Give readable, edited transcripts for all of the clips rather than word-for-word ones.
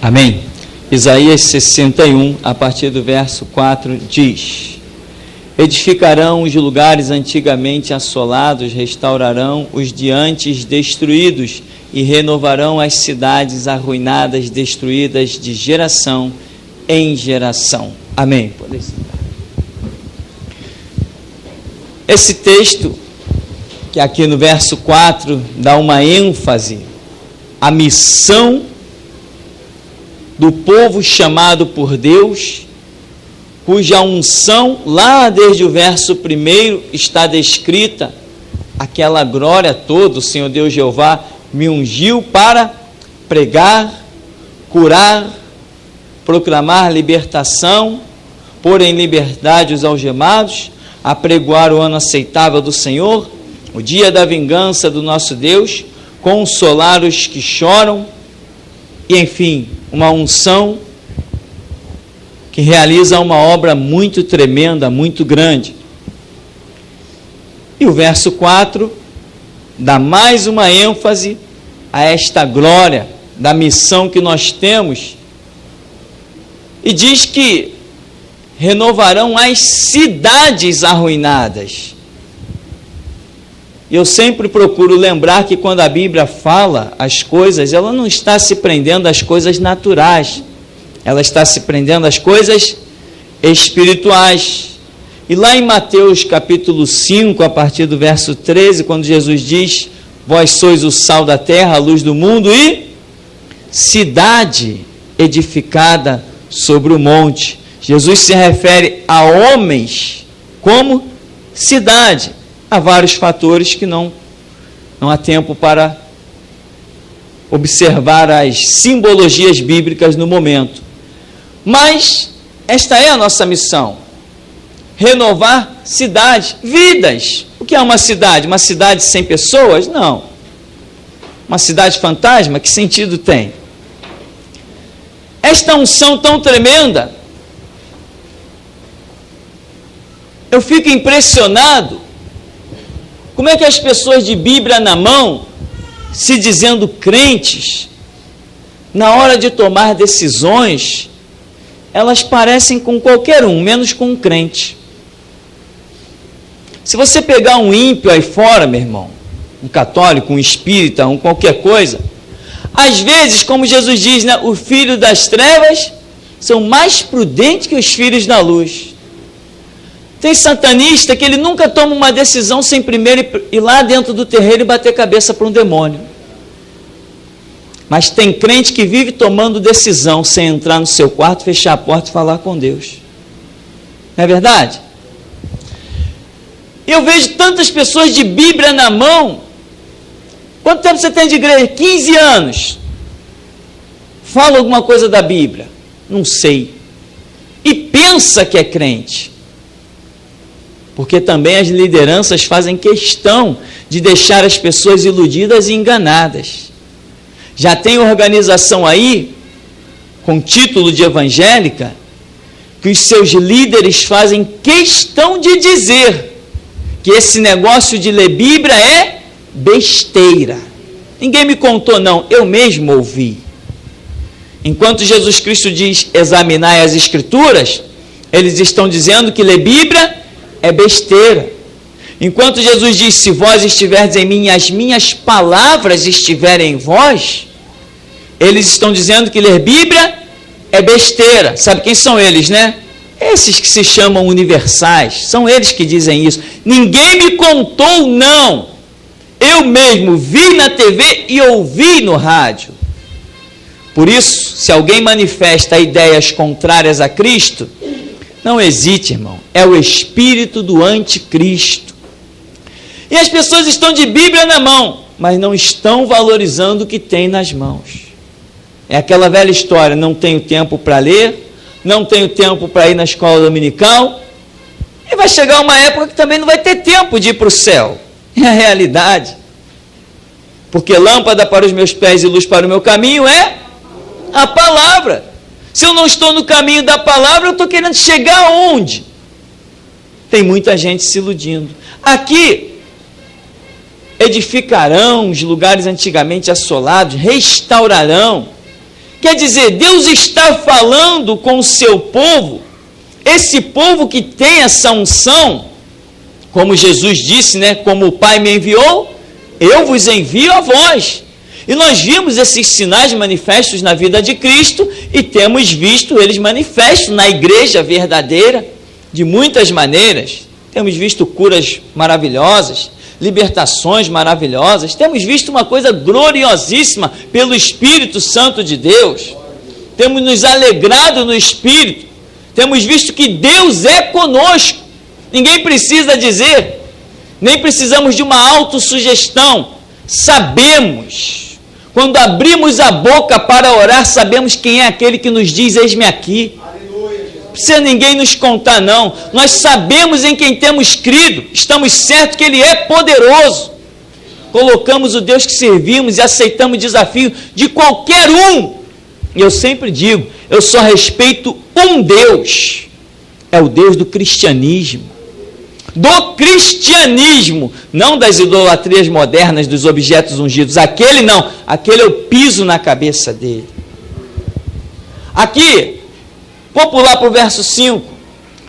Amém? Isaías 61, a partir do verso 4, diz: edificarão os lugares antigamente assolados, restaurarão os de antes destruídos e renovarão as cidades arruinadas, destruídas de geração em geração. Amém. Pode sentar. Esse texto, que aqui no verso 4 dá uma ênfase à missão do povo chamado por Deus, cuja unção, lá desde o verso 1, está descrita, aquela glória toda. O Senhor Deus Jeová me ungiu para pregar, curar, proclamar libertação, pôr em liberdade os algemados, apregoar o ano aceitável do Senhor, o dia da vingança do nosso Deus, consolar os que choram, e enfim, uma unção que realiza uma obra muito tremenda, muito grande. E o verso 4 dá mais uma ênfase a esta glória da missão que nós temos, e diz que renovarão as cidades arruinadas. Eu sempre procuro lembrar que quando a Bíblia fala as coisas, ela não está se prendendo às coisas naturais, ela está se prendendo às coisas espirituais. E lá em Mateus capítulo 5, a partir do verso 13, quando Jesus diz: vós sois o sal da terra, a luz do mundo, e cidade edificada sobre o monte. Jesus se refere a homens como cidade. Há vários fatores que não há tempo para observar as simbologias bíblicas no momento. Mas esta é a nossa missão: renovar cidades, vidas. O que é uma cidade? Uma cidade sem pessoas? Não. Uma cidade fantasma? Que sentido tem? Esta unção tão tremenda, eu fico impressionado como é que as pessoas de Bíblia na mão, se dizendo crentes, na hora de tomar decisões, elas parecem com qualquer um, menos com um crente. Se você pegar um ímpio aí fora, meu irmão, um católico, um espírita, um qualquer coisa, às vezes, como Jesus diz, né, os filhos das trevas são mais prudentes que os filhos da luz. Tem satanista que ele nunca toma uma decisão sem primeiro ir lá dentro do terreiro e bater cabeça para um demônio. Mas tem crente que vive tomando decisão sem entrar no seu quarto, fechar a porta e falar com Deus. Não é verdade? Eu vejo tantas pessoas de Bíblia na mão. Quanto tempo você tem de igreja? 15 anos. Fala alguma coisa da Bíblia? Não sei. E pensa que é crente. Porque também as lideranças fazem questão de deixar as pessoas iludidas e enganadas. Já tem organização aí, com título de evangélica, que os seus líderes fazem questão de dizer que esse negócio de ler Bíblia é besteira. Ninguém me contou não, eu mesmo ouvi. Enquanto Jesus Cristo diz: examinai as Escrituras, eles estão dizendo que ler Bíblia é besteira. Enquanto Jesus diz: se vós estiverdes em mim e as minhas palavras estiverem em vós, eles estão dizendo que ler Bíblia é besteira. Sabe quem são eles, né? Esses que se chamam universais, são eles que dizem isso. Ninguém me contou não, eu mesmo vi na TV e ouvi no rádio. Por isso, se alguém manifesta ideias contrárias a Cristo, não hesite, irmão, é o espírito do anticristo. E as pessoas estão de Bíblia na mão, mas não estão valorizando o que tem nas mãos. É aquela velha história: não tenho tempo para ler, não tenho tempo para ir na escola dominical, e vai chegar uma época que também não vai ter tempo de ir para o céu. É a realidade. Porque lâmpada para os meus pés e luz para o meu caminho é a palavra. Se eu não estou no caminho da palavra, eu estou querendo chegar aonde? Tem muita gente se iludindo. Aqui, edificarão os lugares antigamente assolados, restaurarão. Quer dizer, Deus está falando com o seu povo, esse povo que tem essa unção, como Jesus disse, né? Como o Pai me enviou, eu vos envio a vós. E nós vimos esses sinais manifestos na vida de Cristo e temos visto eles manifestos na igreja verdadeira de muitas maneiras. Temos visto curas maravilhosas, libertações maravilhosas, temos visto uma coisa gloriosíssima pelo Espírito Santo de Deus, temos nos alegrado no Espírito, temos visto que Deus é conosco, ninguém precisa dizer, nem precisamos de uma autossugestão, sabemos, quando abrimos a boca para orar, sabemos quem é aquele que nos diz, eis-me aqui. Não precisa ninguém nos contar, não. Nós sabemos em quem temos crido, estamos certos que Ele é poderoso. Colocamos o Deus que servimos e aceitamos o desafio de qualquer um. E eu sempre digo, eu só respeito um Deus, é o Deus do cristianismo. Do cristianismo, não das idolatrias modernas, dos objetos ungidos. Aquele não, aquele eu piso na cabeça dele. Aqui, vou pular para o verso 5,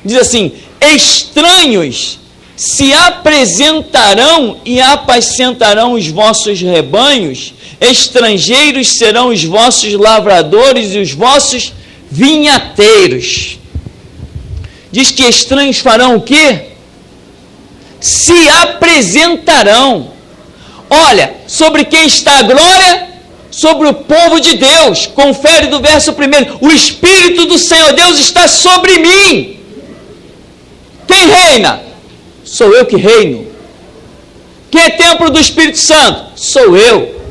diz assim, estranhos se apresentarão e apacentarão os vossos rebanhos, estrangeiros serão os vossos lavradores e os vossos vinhateiros. Diz que estranhos farão o quê? Se apresentarão. Olha, sobre quem está a glória? Sobre o povo de Deus. Confere do verso 1, o Espírito do Senhor Deus está sobre mim. Quem reina? Sou eu que reino. Quem é templo do Espírito Santo? Sou eu.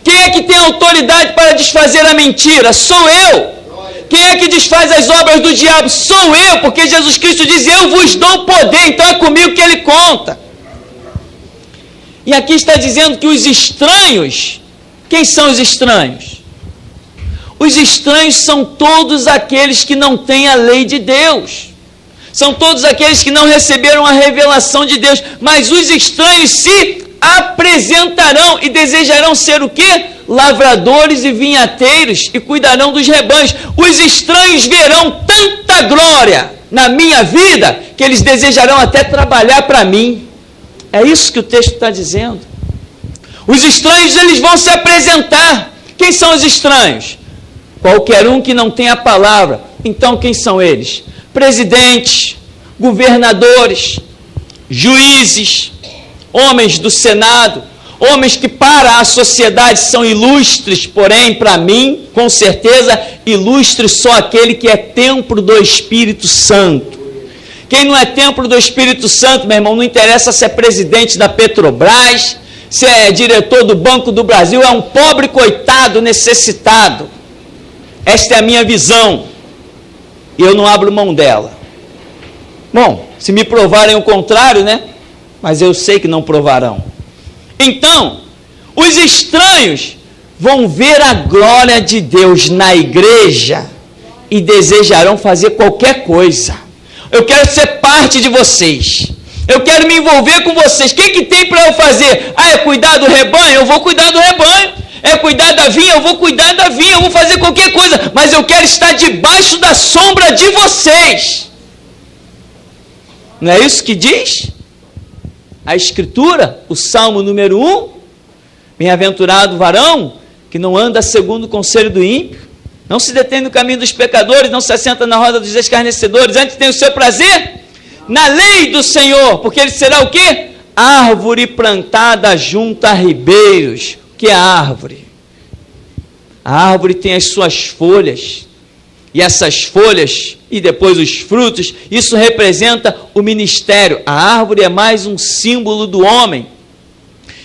Quem é que tem autoridade para desfazer a mentira? Sou eu. Quem é que desfaz as obras do diabo? Sou eu, porque Jesus Cristo diz, eu vos dou poder, então é comigo que ele conta. E aqui está dizendo que os estranhos, quem são os estranhos? Os estranhos são todos aqueles que não têm a lei de Deus. São todos aqueles que não receberam a revelação de Deus. Mas os estranhos se apresentarão e desejarão ser o quê? Lavradores e vinhateiros e cuidarão dos rebanhos. Os estranhos verão tanta glória na minha vida que eles desejarão até trabalhar para mim. É isso que o texto está dizendo. Os estranhos, eles vão se apresentar. Quem são os estranhos? Qualquer um que não tem a palavra. Então quem são eles? Presidentes, governadores, juízes, homens do Senado, homens que para a sociedade são ilustres, porém para mim, com certeza, ilustre só aquele que é templo do Espírito Santo. Quem não é templo do Espírito Santo, meu irmão, não interessa se é presidente da Petrobras, se é diretor do Banco do Brasil, é um pobre coitado necessitado. Esta é a minha visão e eu não abro mão dela. Bom, se me provarem o contrário, né? Mas eu sei que não provarão. Então, os estranhos vão ver a glória de Deus na igreja e desejarão fazer qualquer coisa. Eu quero ser parte de vocês. Eu quero me envolver com vocês. O que tem para eu fazer? Ah, é cuidar do rebanho? Eu vou cuidar do rebanho. É cuidar da vinha? Eu vou cuidar da vinha. Eu vou fazer qualquer coisa. Mas eu quero estar debaixo da sombra de vocês. Não é isso que diz a Escritura? O Salmo número 1. Bem-aventurado o varão que não anda segundo o conselho do ímpio, não se detém no caminho dos pecadores, não se assenta na roda dos escarnecedores, antes tem o seu prazer na lei do Senhor, porque ele será o quê? Árvore plantada junto a ribeiros. O que é a árvore? A árvore tem as suas folhas, e essas folhas, e depois os frutos, isso representa o ministério. A árvore é mais um símbolo do homem.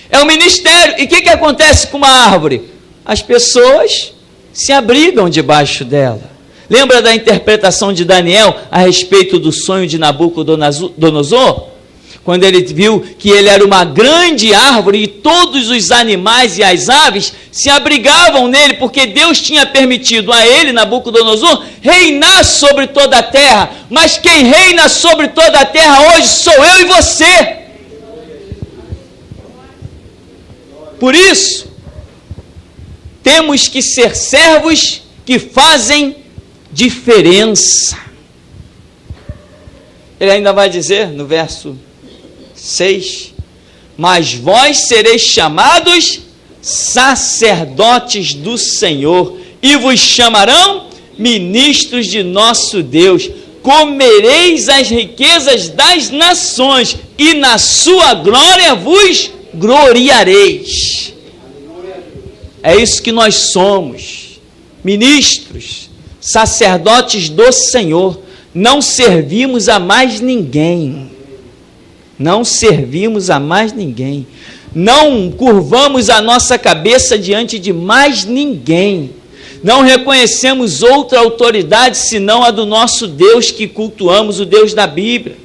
É o ministério. E o que acontece com uma árvore? As pessoas se abrigam debaixo dela. Lembra da interpretação de Daniel a respeito do sonho de Nabucodonosor? Quando ele viu que ele era uma grande árvore e todos os animais e as aves se abrigavam nele, porque Deus tinha permitido a ele, Nabucodonosor, reinar sobre toda a terra. Mas quem reina sobre toda a terra hoje sou eu e você. Por isso, temos que ser servos que fazem diferença. Ele ainda vai dizer no verso 6, mas vós sereis chamados sacerdotes do Senhor, e vos chamarão ministros de nosso Deus. Comereis as riquezas das nações, e na sua glória vos gloriareis. É isso que nós somos, ministros, sacerdotes do Senhor. Não servimos a mais ninguém. Não servimos a mais ninguém. Não curvamos a nossa cabeça diante de mais ninguém. Não reconhecemos outra autoridade senão a do nosso Deus que cultuamos, o Deus da Bíblia.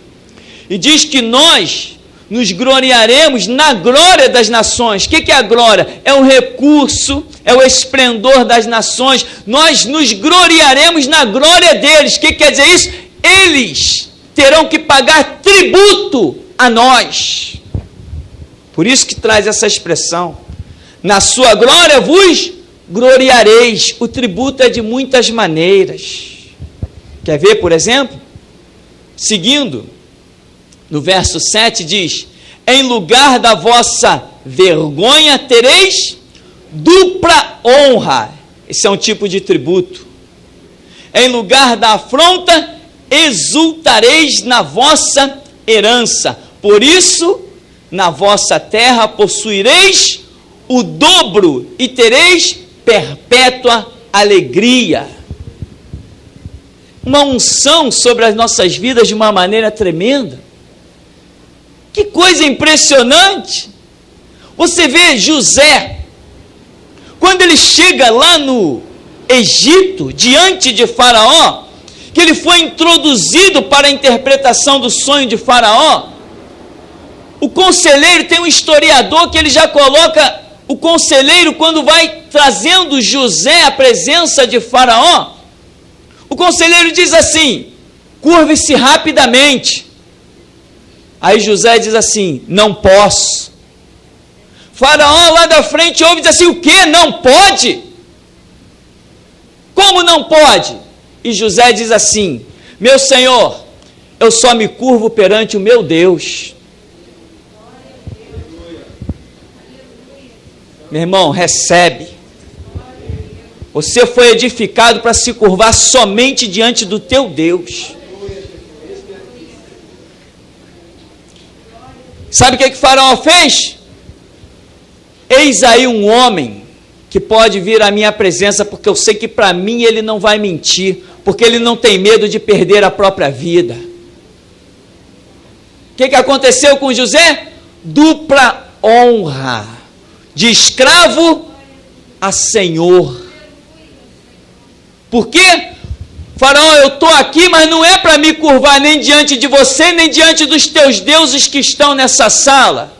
E diz que nós nos gloriaremos na glória das nações. O que é a glória? É o recurso, é o esplendor das nações. Nós nos gloriaremos na glória deles. O que quer dizer isso? Eles terão que pagar tributo a nós. Por isso que traz essa expressão. Na sua glória vos gloriareis. O tributo é de muitas maneiras. Quer ver, por exemplo? Seguindo, no verso 7 diz, em lugar da vossa vergonha tereis dupla honra. Esse é um tipo de tributo. Em lugar da afronta, exultareis na vossa herança. Por isso, na vossa terra possuireis o dobro e tereis perpétua alegria. Uma unção sobre as nossas vidas de uma maneira tremenda. Que coisa impressionante! Você vê José, quando ele chega lá no Egito, diante de Faraó, que ele foi introduzido para a interpretação do sonho de Faraó. O conselheiro, tem um historiador que ele já coloca o conselheiro quando vai trazendo José à presença de Faraó. O conselheiro diz assim, curve-se rapidamente. Aí José diz assim, não posso. Faraó lá da frente ouve e diz assim, o quê? Não pode? Como não pode? E José diz assim, meu senhor, eu só me curvo perante o meu Deus. Meu irmão, recebe. Você foi edificado para se curvar somente diante do teu Deus. Sabe o que Faraó fez? Eis aí um homem que pode vir à minha presença, porque eu sei que para mim ele não vai mentir, porque ele não tem medo de perder a própria vida. O que aconteceu com José? Dupla honra, de escravo a senhor. Por quê? Faraó, eu estou aqui, mas não é para me curvar nem diante de você, nem diante dos teus deuses que estão nessa sala.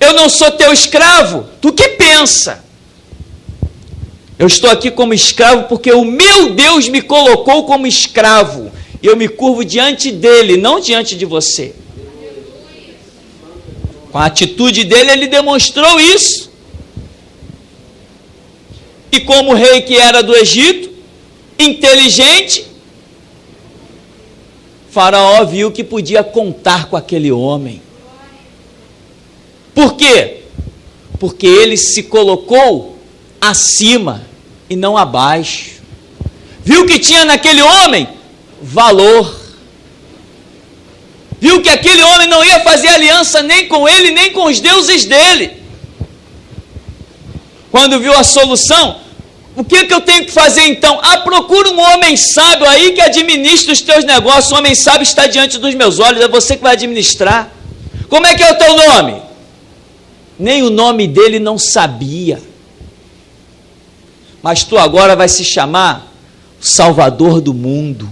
Eu não sou teu escravo. Tu que pensa? Eu estou aqui como escravo porque o meu Deus me colocou como escravo. E eu me curvo diante dele, não diante de você. Com a atitude dele, ele demonstrou isso. E como rei que era do Egito, inteligente, Faraó viu que podia contar com aquele homem. Por quê? Porque ele se colocou acima e não abaixo. Viu que tinha naquele homem valor. Viu que aquele homem não ia fazer aliança nem com ele, nem com os deuses dele. Quando viu a solução, o que eu tenho que fazer então? Procura um homem sábio aí que administra os teus negócios. O homem sábio está diante dos meus olhos, é você que vai administrar. Como é que é o teu nome? Nem o nome dele não sabia. Mas tu agora vai se chamar Salvador do mundo.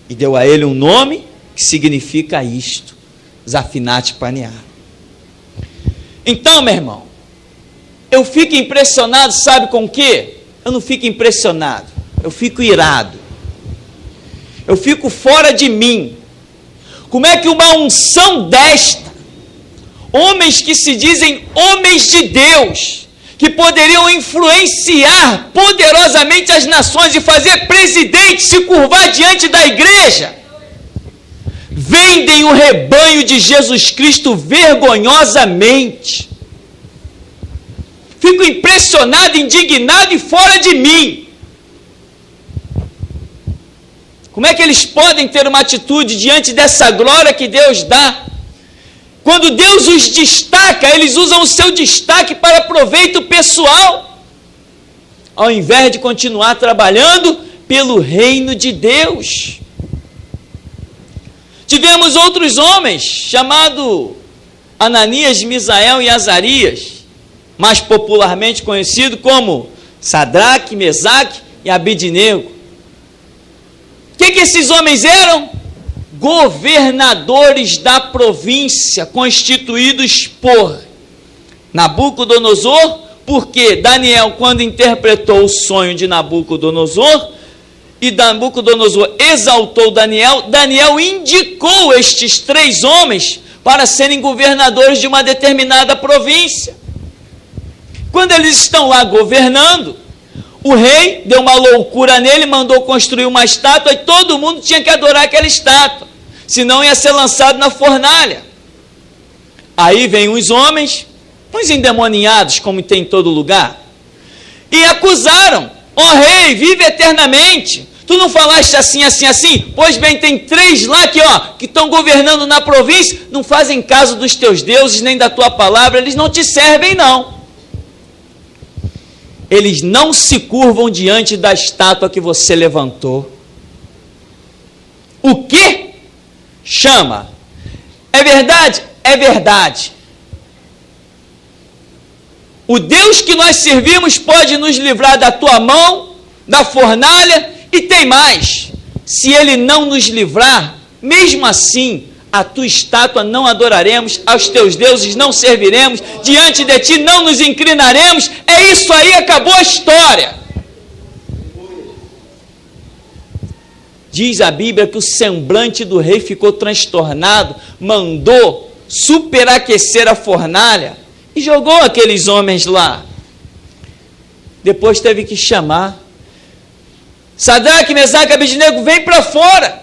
E deu a ele um nome que significa isto, Zafinate Paneah. Então, meu irmão, eu fico impressionado, sabe com o quê? Eu não fico impressionado, eu fico irado. Eu fico fora de mim. Como é que uma unção desta, homens que se dizem homens de Deus, que poderiam influenciar poderosamente as nações e fazer presidente se curvar diante da igreja, vendem o rebanho de Jesus Cristo vergonhosamente. Fico impressionado, indignado e fora de mim. Como é que eles podem ter uma atitude diante dessa glória que Deus dá? Quando Deus os destaca, eles usam o seu destaque para proveito pessoal, ao invés de continuar trabalhando pelo reino de Deus. Tivemos outros homens, chamados Ananias, Misael e Azarias, mais popularmente conhecido como Sadraque, Mesaque e Abidnego. O que esses homens eram? Governadores da província, constituídos por Nabucodonosor, porque Daniel, quando interpretou o sonho de Nabucodonosor, e Nabucodonosor exaltou Daniel, Daniel indicou estes 3 homens para serem governadores de uma determinada província. Quando eles estão lá governando, o rei deu uma loucura nele, mandou construir uma estátua e todo mundo tinha que adorar aquela estátua, senão ia ser lançado na fornalha. Aí vem uns homens, uns endemoniados, como tem em todo lugar, e acusaram: ó rei, vive eternamente, tu não falaste assim, assim, assim? Pois bem, tem 3 lá que estão governando na província, não fazem caso dos teus deuses, nem da tua palavra, eles não te servem não. Eles não se curvam diante da estátua que você levantou. O quê? Chama. É verdade? É verdade. O Deus que nós servimos pode nos livrar da tua mão, da fornalha, e tem mais. Se ele não nos livrar, mesmo assim, a tua estátua não adoraremos, aos teus deuses não serviremos, diante de ti não nos inclinaremos. É isso aí, acabou a história. Diz a Bíblia que o semblante do rei ficou transtornado, mandou superaquecer a fornalha e jogou aqueles homens lá. Depois teve que chamar: Sadraque, Mesaque e Abidnego, vem para fora.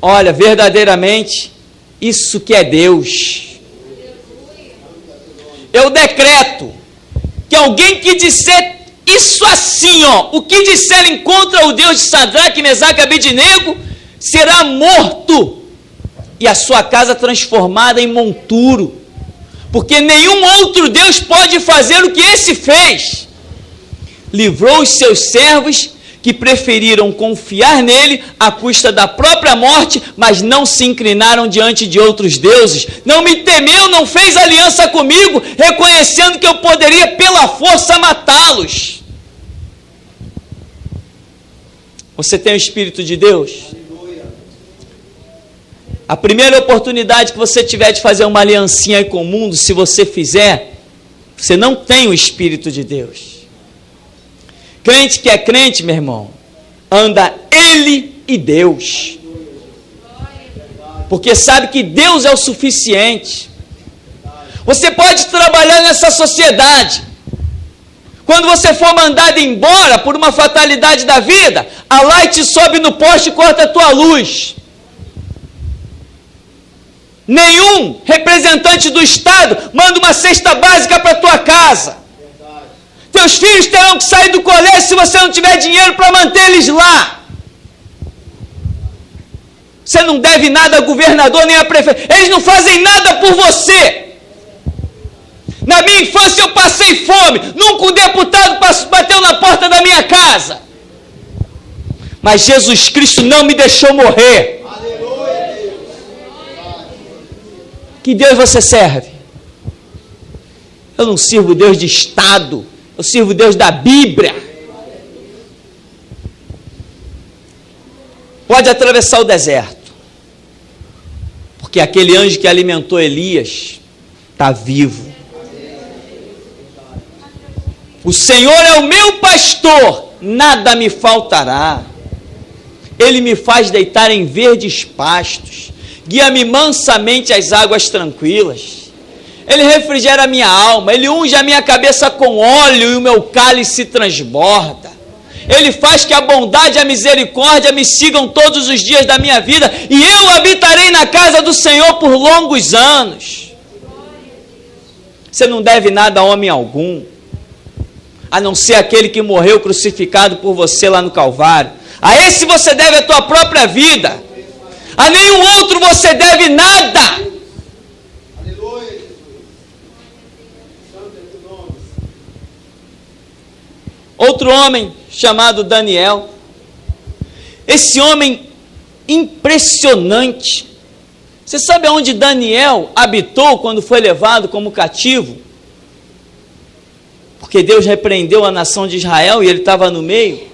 Olha, verdadeiramente, isso que é Deus. Eu decreto que alguém que disser isso assim, o que disserem contra o Deus de Sadraque, Mesaque e Abidnego, será morto e a sua casa transformada em monturo, porque nenhum outro Deus pode fazer o que esse fez. Livrou os seus servos, que preferiram confiar nele à custa da própria morte, mas não se inclinaram diante de outros deuses. Não me temeu, não fez aliança comigo, reconhecendo que eu poderia pela força matá-los. Você tem o Espírito de Deus? A primeira oportunidade que você tiver de fazer uma aliancinha aí com o mundo, se você fizer, você não tem o Espírito de Deus. Crente que é crente, meu irmão, anda ele e Deus, porque sabe que Deus é o suficiente. Você pode trabalhar nessa sociedade, quando você for mandado embora por uma fatalidade da vida, a Light sobe no poste e corta a tua luz. Nenhum representante do Estado manda uma cesta básica para a tua casa. Teus filhos terão que sair do colégio se você não tiver dinheiro para manter eles lá. Você não deve nada ao governador nem a prefeito. Eles não fazem nada por você. Na minha infância eu passei fome. Nunca um deputado bateu na porta da minha casa. Mas Jesus Cristo não me deixou morrer. Que Deus você serve? Eu não sirvo Deus de Estado. Eu sirvo Deus da Bíblia. Pode atravessar o deserto, porque aquele anjo que alimentou Elias está vivo. O Senhor é o meu pastor, nada me faltará. Ele me faz deitar em verdes pastos, guia-me mansamente às águas tranquilas. Ele refrigera a minha alma, Ele unge a minha cabeça com óleo e o meu cálice transborda. Ele faz que a bondade e a misericórdia me sigam todos os dias da minha vida e eu habitarei na casa do Senhor por longos anos. Você não deve nada a homem algum, a não ser aquele que morreu crucificado por você lá no Calvário. A esse você deve a tua própria vida. A nenhum outro você deve nada. Outro homem chamado Daniel. Esse homem impressionante. Você sabe aonde Daniel habitou quando foi levado como cativo? Porque Deus repreendeu a nação de Israel e ele estava no meio.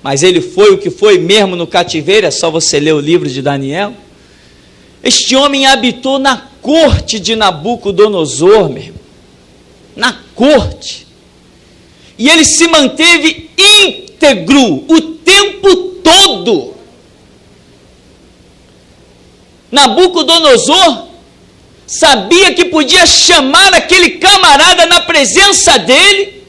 Mas ele foi o que foi mesmo no cativeiro, é só você ler o livro de Daniel. Este homem habitou na corte de Nabucodonosor, meu irmão. Na corte. E ele se manteve íntegro o tempo todo. Nabucodonosor sabia que podia chamar aquele camarada na presença dele,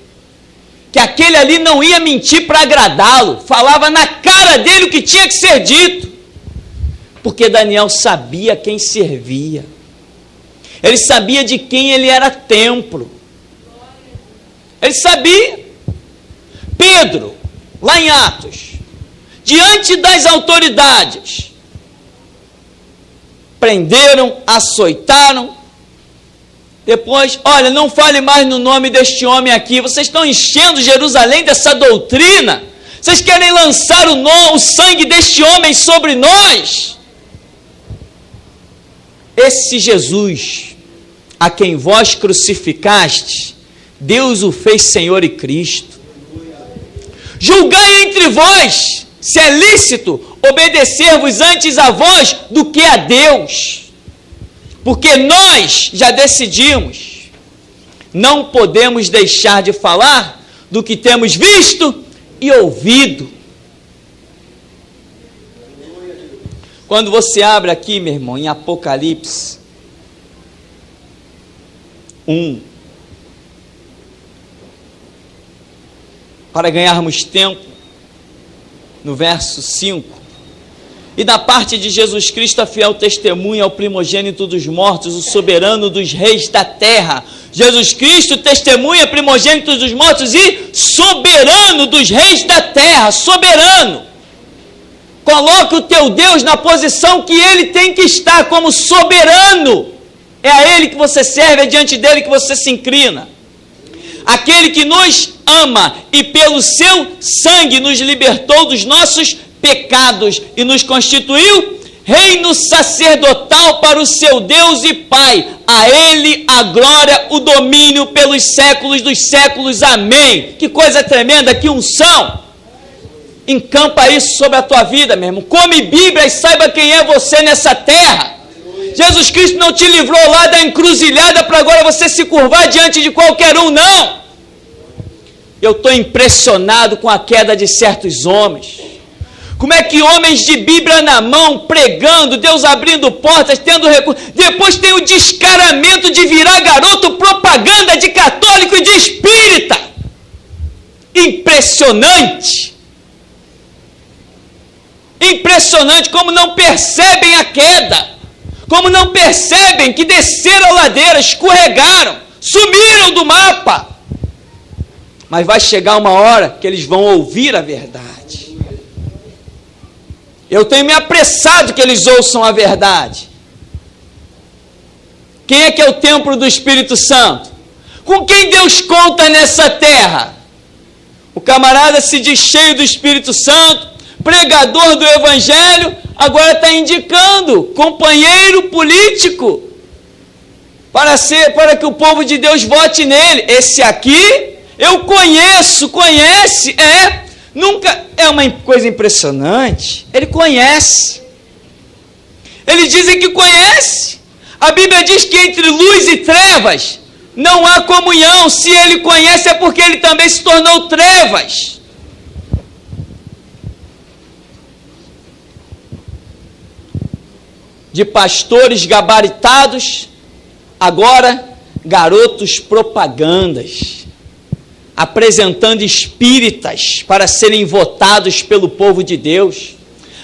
que aquele ali não ia mentir para agradá-lo, falava na cara dele o que tinha que ser dito, porque Daniel sabia quem servia, ele sabia de quem ele era templo, ele sabia. Pedro, lá em Atos, diante das autoridades, prenderam, açoitaram, depois, olha, não fale mais no nome deste homem aqui, vocês estão enchendo Jerusalém dessa doutrina, vocês querem lançar o sangue deste homem sobre nós. Esse Jesus, a quem vós crucificastes, Deus o fez Senhor e Cristo. Julgai entre vós, se é lícito obedecer-vos antes a vós do que a Deus, porque nós já decidimos, não podemos deixar de falar do que temos visto e ouvido. Quando você abre aqui, meu irmão, em Apocalipse 1, para ganharmos tempo, no verso 5, e da parte de Jesus Cristo, a fiel testemunha, o primogênito dos mortos, o soberano dos reis da terra. Jesus Cristo, testemunha, primogênito dos mortos e soberano dos reis da terra, soberano. Coloca o teu Deus na posição que ele tem que estar, como soberano. É a ele que você serve, é diante dele que você se inclina. Aquele que nos ama e pelo seu sangue nos libertou dos nossos pecados e nos constituiu reino sacerdotal para o seu Deus e Pai. A ele a glória, o domínio pelos séculos dos séculos. Amém. Que coisa tremenda, que unção. Encampa isso sobre a tua vida, meu irmão. Come Bíblia e saiba quem é você nessa terra. Jesus Cristo não te livrou lá da encruzilhada para agora você se curvar diante de qualquer um, não. Eu estou impressionado com a queda de certos homens. Como é que homens de Bíblia na mão, pregando, Deus abrindo portas, tendo recursos, depois tem o descaramento de virar garoto propaganda de católico e de espírita. Impressionante. Impressionante como não percebem a queda. Como não percebem que desceram a ladeira, escorregaram, sumiram do mapa. Mas vai chegar uma hora que eles vão ouvir a verdade. Eu tenho me apressado que eles ouçam a verdade. Quem é que é o templo do Espírito Santo? Com quem Deus conta nessa terra? O camarada se diz cheio do Espírito Santo, pregador do Evangelho, agora está indicando companheiro político para que o povo de Deus vote nele. Esse aqui eu conhece, nunca, é uma coisa impressionante, ele conhece, eles dizem que conhece, a Bíblia diz que entre luz e trevas não há comunhão, se ele conhece é porque ele também se tornou trevas. De pastores gabaritados, agora garotos propagandas, apresentando espíritas para serem votados pelo povo de Deus,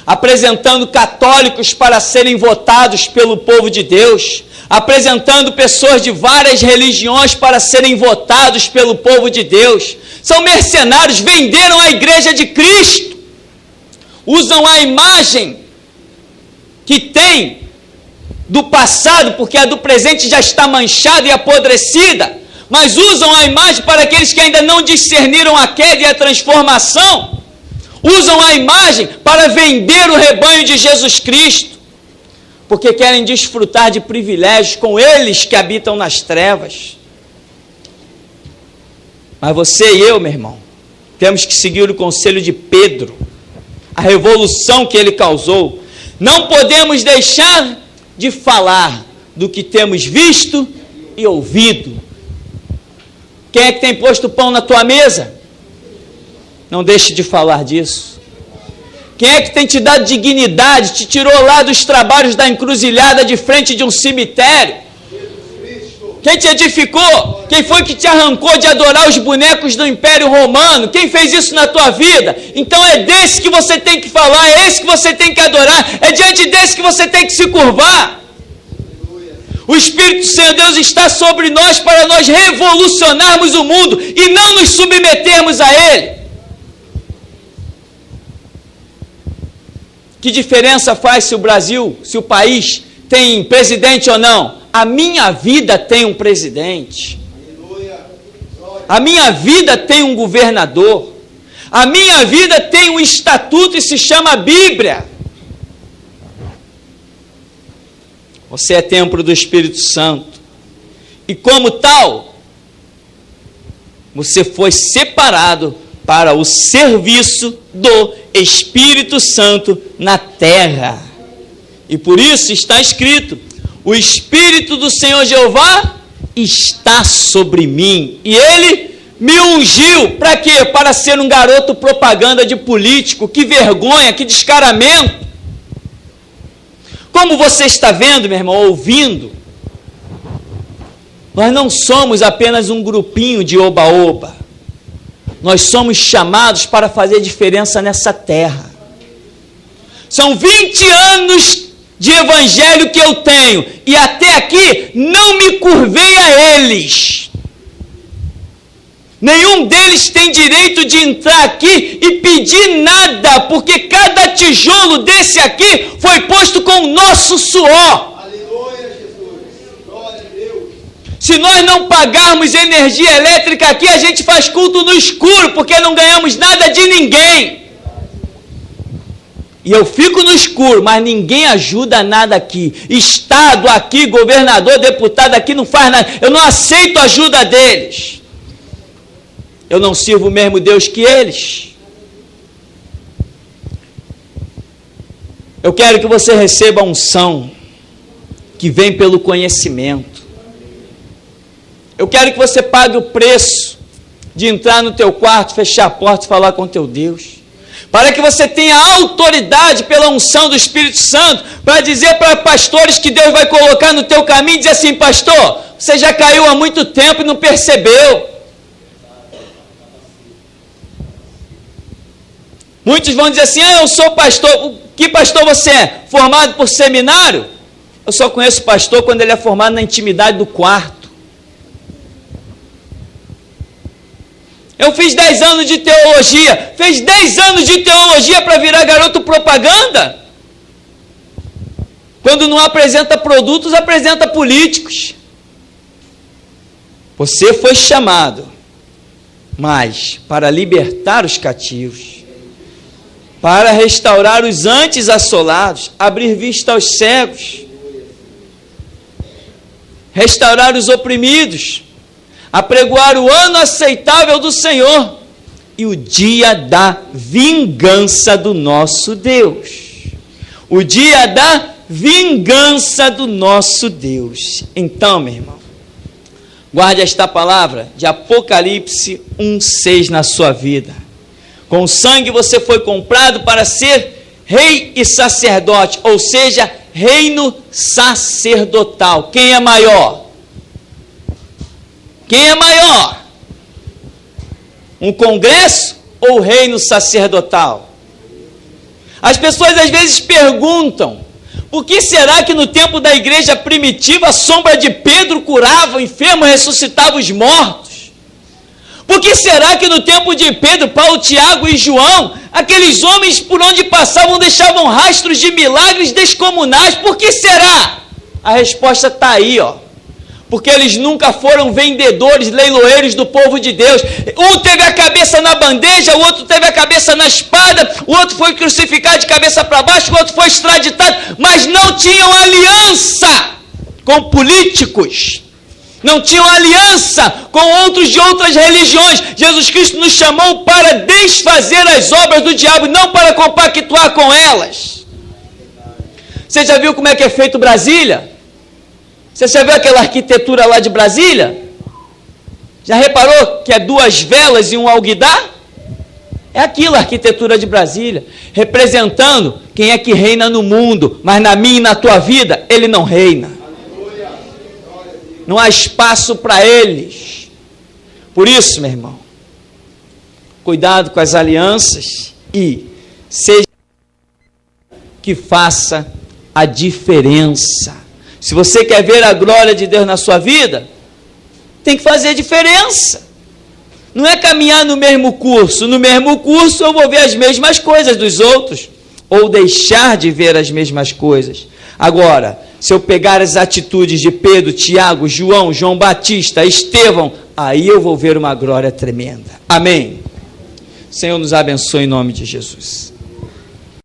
apresentando católicos para serem votados pelo povo de Deus, apresentando pessoas de várias religiões para serem votados pelo povo de Deus. São mercenários, venderam a igreja de Cristo, usam a imagem que tem do passado, porque a do presente já está manchada e apodrecida, mas usam a imagem para aqueles que ainda não discerniram a queda e a transformação, usam a imagem para vender o rebanho de Jesus Cristo, porque querem desfrutar de privilégios com eles que habitam nas trevas. Mas você e eu, meu irmão, temos que seguir o conselho de Pedro, a revolução que ele causou. Não podemos deixar de falar do que temos visto e ouvido. Quem é que tem posto pão na tua mesa? Não deixe de falar disso. Quem é que tem te dado dignidade, te tirou lá dos trabalhos da encruzilhada de frente de um cemitério? Quem te edificou? Quem foi que te arrancou de adorar os bonecos do Império Romano? Quem fez isso na tua vida? Então é desse que você tem que falar, é esse que você tem que adorar, é diante desse que você tem que se curvar. O Espírito do Senhor Deus está sobre nós para nós revolucionarmos o mundo e não nos submetermos a ele. Que diferença faz se o Brasil, se o país tem presidente ou não? A minha vida tem um presidente. A minha vida tem um governador. A minha vida tem um estatuto e se chama Bíblia. Você é templo do Espírito Santo. E como tal, você foi separado para o serviço do Espírito Santo na terra. E por isso está escrito: o Espírito do Senhor Jeová está sobre mim. E Ele me ungiu. Para quê? Para ser um garoto propaganda de político. Que vergonha, que descaramento. Como você está vendo, meu irmão, ouvindo, nós não somos apenas um grupinho de oba-oba. Nós somos chamados para fazer diferença nessa terra. São 20 anos de evangelho que eu tenho, e até aqui não me curvei a eles. Nenhum deles tem direito de entrar aqui e pedir nada, porque cada tijolo desse aqui foi posto com o nosso suor. Aleluia, Jesus. Glória a Deus. Se nós não pagarmos energia elétrica aqui, a gente faz culto no escuro, porque não ganhamos nada de ninguém. E eu fico no escuro, mas ninguém ajuda nada aqui. Estado aqui, governador, deputado aqui não faz nada. Eu não aceito a ajuda deles. Eu não sirvo o mesmo Deus que eles. Eu quero que você receba a unção que vem pelo conhecimento. Eu quero que você pague o preço de entrar no teu quarto, fechar a porta e falar com teu Deus. Para que você tenha autoridade pela unção do Espírito Santo, para dizer para pastores que Deus vai colocar no teu caminho, e dizer assim: pastor, você já caiu há muito tempo e não percebeu. Muitos vão dizer assim: eu sou pastor. Que pastor você é? Formado por seminário? Eu só conheço pastor quando ele é formado na intimidade do quarto. Eu fiz 10 anos de teologia. Fez 10 anos de teologia para virar garoto propaganda? Quando não apresenta produtos, apresenta políticos. Você foi chamado, mas para libertar os cativos, para restaurar os antes assolados, abrir vista aos cegos, restaurar os oprimidos, apregoar o ano aceitável do Senhor e o dia da vingança do nosso Deus. O dia da vingança do nosso Deus. Então, meu irmão, guarde esta palavra de Apocalipse 1:6 na sua vida. Com sangue você foi comprado para ser rei e sacerdote, ou seja, reino sacerdotal. Quem é maior? Quem é maior? Um congresso ou o reino sacerdotal? As pessoas às vezes perguntam: por que será que no tempo da igreja primitiva a sombra de Pedro curava o enfermo e ressuscitava os mortos? Por que será que no tempo de Pedro, Paulo, Tiago e João, aqueles homens por onde passavam deixavam rastros de milagres descomunais? Por que será? A resposta está aí, ó. Porque eles nunca foram vendedores, leiloeiros do povo de Deus. Um teve a cabeça na bandeja, o outro teve a cabeça na espada, o outro foi crucificado de cabeça para baixo, o outro foi extraditado, mas não tinham aliança com políticos. Não tinham aliança com outros de outras religiões. Jesus Cristo nos chamou para desfazer as obras do diabo, não para compactuar com elas. Você já viu como é que é feito Brasília? Você já viu aquela arquitetura lá de Brasília? Já reparou que é 2 velas e um alguidar? É aquilo, a arquitetura de Brasília, representando quem é que reina no mundo, mas na minha e na tua vida, ele não reina. Não há espaço para eles. Por isso, meu irmão, cuidado com as alianças e seja que faça a diferença. Se você quer ver a glória de Deus na sua vida, tem que fazer a diferença. Não é caminhar no mesmo curso. No mesmo curso eu vou ver as mesmas coisas dos outros, ou deixar de ver as mesmas coisas. Agora, se eu pegar as atitudes de Pedro, Tiago, João, João Batista, Estevão, aí eu vou ver uma glória tremenda. Amém? Senhor, nos abençoe em nome de Jesus.